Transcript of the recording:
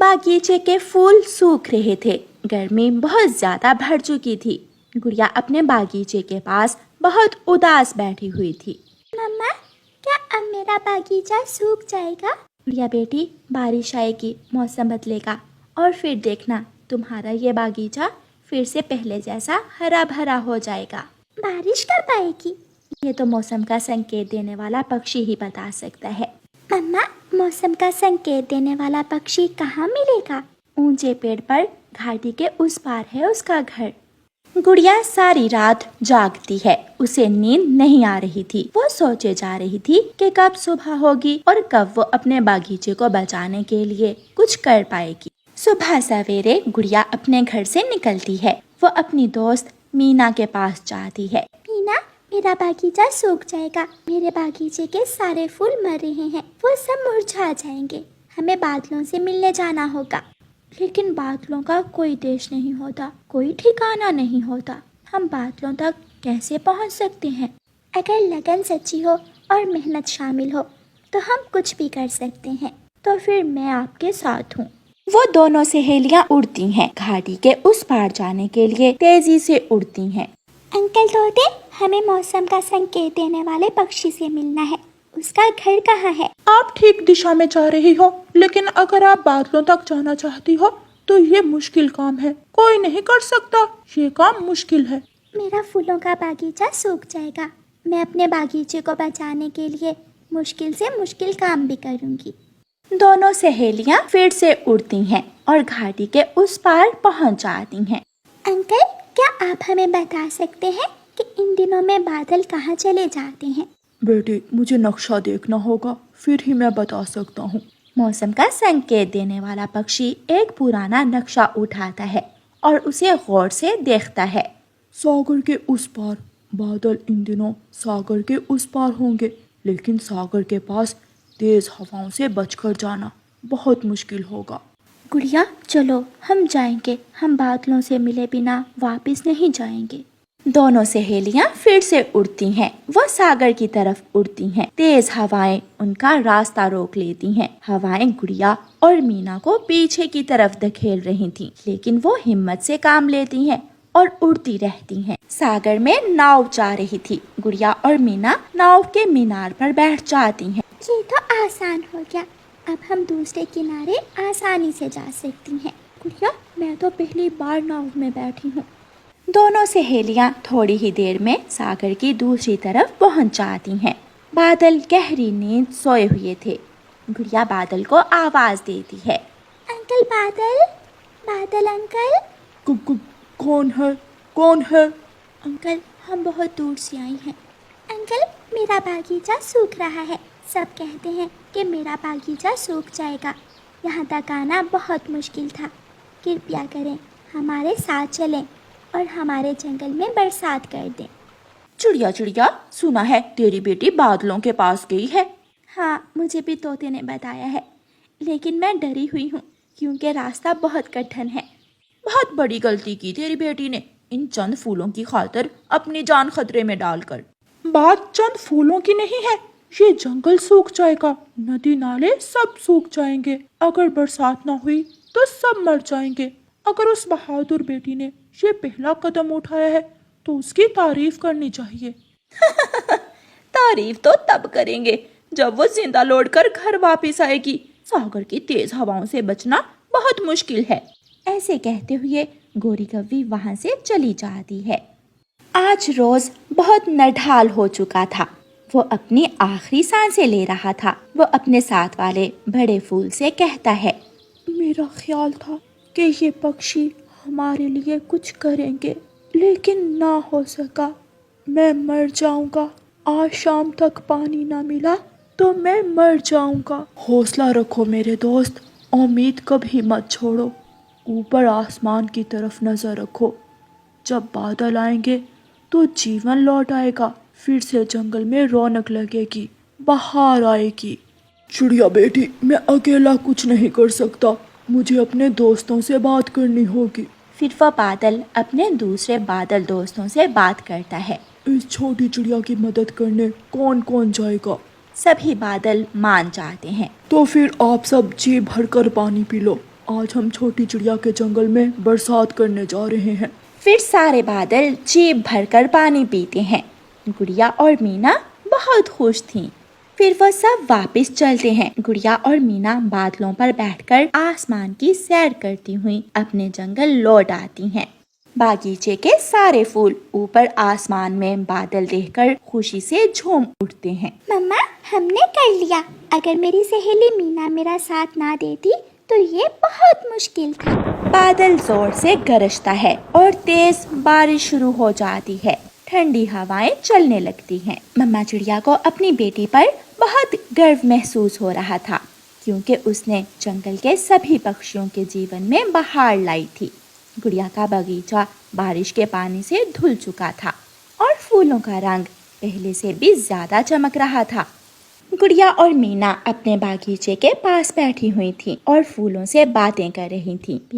باغیچے کے پھول سوکھ رہے تھے. گرمی بہت زیادہ بڑھ چکی تھی. گڑیا اپنے باغیچے کے پاس بہت اداس بیٹھی ہوئی تھی. مما، کیا اب میرا باغیچہ سوکھ جائے گا؟ گڑیا بیٹی، بارش آئے گی، موسم بدلے گا اور پھر دیکھنا تمہارا یہ باغیچہ پھر سے پہلے جیسا ہرا بھرا ہو جائے گا. بارش کب آئے گی؟ یہ تو موسم کا سنکیت دینے والا پکشی ہی بتا سکتا ہے. مما، موسم کا سنکیت دینے والا پکشی کہاں ملے گا؟ اونچے پیڑ پر گھاٹی کے اس پار ہے اس کا گھر. گڑیا ساری رات جاگتی ہے. اسے نیند نہیں آ رہی تھی. وہ سوچے جا رہی تھی کہ کب صبح ہوگی اور کب وہ اپنے باغیچے کو بچانے کے لیے کچھ کر پائے گی. صبح سویرے گڑیا اپنے گھر سے نکلتی ہے. وہ اپنی دوست مینا کے پاس جاتی ہے. مینا، میرا باغیچہ سوکھ جائے گا. میرے باغیچے کے سارے پھول مر رہے ہیں. وہ سب مرجھا جائیں گے. ہمیں بادلوں سے ملنے جانا ہوگا. لیکن بادلوں کا کوئی دیش نہیں ہوتا، کوئی ٹھکانہ نہیں ہوتا. ہم بادلوں تک کیسے پہنچ سکتے ہیں؟ اگر لگن سچی ہو اور محنت شامل ہو تو ہم کچھ بھی کر سکتے ہیں. تو پھر میں آپ کے ساتھ ہوں. وہ دونوں سہیلیاں اڑتی ہیں. گھاٹی کے اس پار جانے کے لیے تیزی سے اڑتی ہیں. انکل طوطے، ہمیں موسم کا سنکیت دینے والے پکشی سے ملنا ہے. اس کا گھر کہاں ہے؟ آپ ٹھیک دشا میں جا رہی ہو، لیکن اگر آپ بادلوں تک جانا چاہتی ہو تو یہ مشکل کام ہے. کوئی نہیں کر سکتا. یہ کام مشکل ہے. میرا پھولوں کا باغیچہ سوکھ جائے گا. میں اپنے باغیچے کو بچانے کے لیے مشکل سے مشکل کام بھی کروں گی. دونوں سہیلیاں پھر سے اڑتی ہیں اور گھاٹی کے اس پار پہنچ جاتی ہیں. انکل، کیا آپ ہمیں بتا سکتے ہیں کہ ان دنوں میں بادل کہاں چلے جاتے ہیں؟ بیٹی، مجھے نقشہ دیکھنا ہوگا، پھر ہی میں بتا سکتا ہوں. موسم کا سنکیت دینے والا پکشی ایک پرانا نقشہ اٹھاتا ہے اور اسے غور سے دیکھتا ہے. ساگر کے اس پار بادل ان دنوں ساگر کے اس پار ہوں گے، لیکن ساگر کے پاس تیز ہواؤں سے بچ کر جانا بہت مشکل ہوگا. گڑیا چلو، ہم جائیں گے. ہم بادلوں سے ملے بنا واپس نہیں جائیں گے. دونوں سہیلیاں پھر سے اڑتی ہیں. وہ ساگر کی طرف اڑتی ہیں. تیز ہوائیں ان کا راستہ روک لیتی ہیں. ہوائیں گڑیا اور مینا کو پیچھے کی طرف دھکیل رہی تھیں، لیکن وہ ہمت سے کام لیتی ہیں اور اڑتی رہتی ہیں. ساگر میں ناؤ جا رہی تھی. گڑیا اور مینا ناؤ کے مینار پر بیٹھ جاتی ہیں. یہ تو آسان ہو گیا. اب ہم دوسرے کنارے آسانی سے جا سکتی ہیں. گڑیا، میں تو پہلی بار ناؤ میں بیٹھی ہوں. دونوں سہیلیاں تھوڑی ہی دیر میں ساگر کی دوسری طرف پہنچ جاتی ہیں. بادل گہری نیند سوئے ہوئے تھے. گڑیا بادل کو آواز دیتی ہے. انکل بادل، بادل انکل. کون ہے؟ کون ہے؟ انکل، ہم بہت دور سے آئی ہیں. انکل، میرا باغیچہ سوکھ رہا ہے. سب کہتے ہیں کہ میرا باغیچہ سوکھ جائے گا. یہاں تک آنا بہت مشکل تھا. کرپیا کریں، ہمارے ساتھ چلیں اور ہمارے جنگل میں برسات کر دیں. چڑیا چڑیا، سنا ہے تیری بیٹی بادلوں کے پاس گئی ہے. ہاں، مجھے بھی طوطے نے بتایا ہے، لیکن میں ڈری ہوئی ہوں کیونکہ راستہ بہت کٹھن ہے. بہت بڑی غلطی کی تیری بیٹی نے، ان چند پھولوں کی خاطر اپنی جان خطرے میں ڈال کر. بات چند پھولوں کی نہیں ہے. یہ جنگل سوکھ جائے گا. ندی نالے سب سوکھ جائیں گے. اگر برسات نہ ہوئی تو سب مر جائیں گے. اگر اس بہادر بیٹی نے یہ پہلا قدم اٹھایا ہے تو اس کی تعریف کرنی چاہیے. تعریف تو تب کریں گے جب وہ زندہ لوٹ کر گھر واپس آئے گی. ساگر کی تیز ہواؤں سے بچنا بہت مشکل ہے. ایسے کہتے ہوئے گوری کوی وہاں سے چلی جاتی ہے. آج روز بہت نڈھال ہو چکا تھا. وہ اپنی آخری سانسیں لے رہا تھا. وہ اپنے ساتھ والے بڑے پھول سے کہتا ہے، میرا خیال تھا کہ یہ پکشی ہمارے لیے کچھ کریں گے، لیکن نہ ہو سکا. میں مر جاؤں گا. آج شام تک پانی نہ ملا تو میں مر جاؤں گا. حوصلہ رکھو میرے دوست، امید کبھی مت چھوڑو. اوپر آسمان کی طرف نظر رکھو. جب بادل آئیں گے تو جیون لوٹ آئے گا. پھر سے جنگل میں رونق لگے گی، بہار آئے گی. چڑیا بیٹی، میں اکیلا کچھ نہیں کر سکتا. مجھے اپنے دوستوں سے بات کرنی ہوگی. پھر وہ بادل اپنے دوسرے بادل دوستوں سے بات کرتا ہے. اس چھوٹی چڑیا کی مدد کرنے کون کون جائے گا؟ سبھی بادل مان جاتے ہیں. تو پھر آپ سب جی بھر کر پانی پی لو. آج ہم چھوٹی چڑیا کے جنگل میں برسات کرنے جا رہے ہیں۔ پھر سارے بادل جیب بھر کر پانی پیتے ہیں۔ گڑیا اور مینا بہت خوش تھیں۔ پھر وہ سب واپس چلتے ہیں۔ گڑیا اور مینا بادلوں پر بیٹھ کر آسمان کی سیر کرتی ہوئی اپنے جنگل لوٹ آتی ہیں۔ باغیچے کے سارے پھول اوپر آسمان میں بادل دیکھ کر خوشی سے جھوم اٹھتے ہیں۔ مما ہم نے کر لیا، اگر میری سہیلی مینا میرا ساتھ نہ دیتی تو یہ بہت مشکل تھا۔ بادل زور سے گرجتا ہے اور تیز بارش شروع ہو جاتی ہے۔ ٹھنڈی ہوائیں چلنے لگتی ہیں۔ مما چڑیا کو اپنی بیٹی پر بہت گرو محسوس ہو رہا تھا، کیونکہ اس نے جنگل کے سبھی پکشیوں کے جیون میں بہار لائی تھی۔ گڑیا کا باغیچہ بارش کے پانی سے دھل چکا تھا اور پھولوں کا رنگ پہلے سے بھی زیادہ چمک رہا تھا۔ گڑیا اور مینا اپنے باغیچے کے پاس بیٹھی ہوئی تھیں اور پھولوں سے باتیں کر رہی تھیں۔